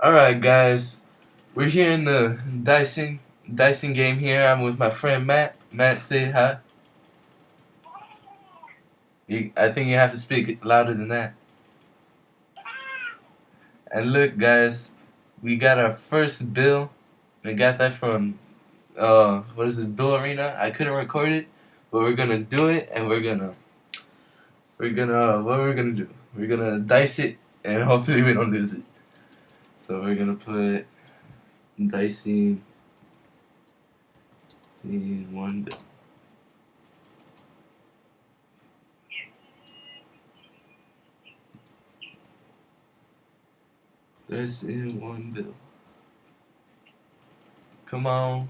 Alright guys, we're here in the dicing game here. I'm with my friend Matt. Matt, say hi. I think you have to speak louder than that. And look guys, we got our first bill. We got that from what is it, Dual Arena. I couldn't record it, but we're gonna do it, and we're gonna what we're gonna do? We're gonna dice it, and hopefully we don't lose it. So we're gonna put dicing one bill. Dicing one bill. Come on,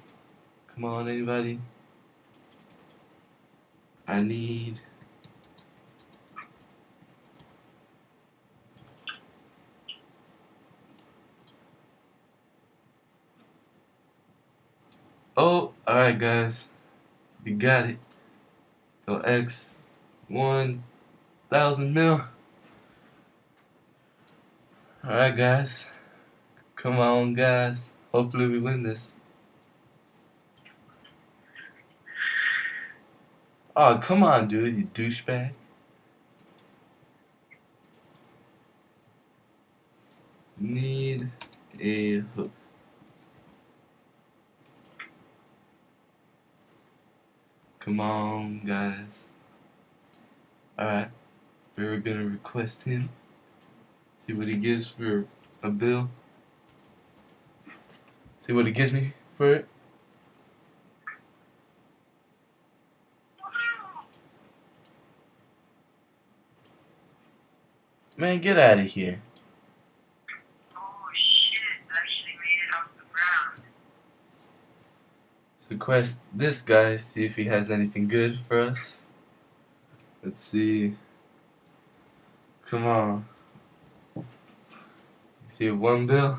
anybody? I need. Oh, alright guys, we got it. So X 1,000 mil. Alright guys, come on guys, hopefully we win this. Oh, come on dude, you douchebag. Need a host. Come on guys. Alright, we're gonna request him. See what he gives for a bill. See what he gives me for it. Man, get out of here. Oh shit, actually made it off the ground. Let's request this guy, see if he has anything good for us. Let's see. Come on. See one bill.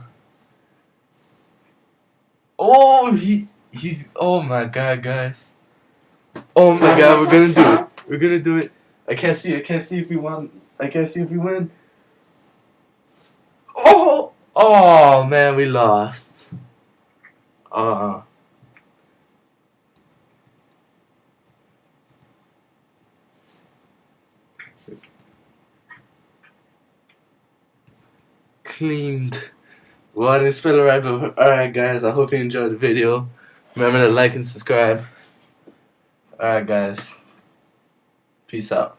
Oh, he's. Oh my god, guys. Oh my god, we're gonna do it. We're gonna do it. I can't see if we won. I can't see if we win. Oh man, we lost. Cleaned. Well, I didn't spell it right, but alright guys, I hope you enjoyed the video. Remember to like and subscribe. Alright guys, peace out.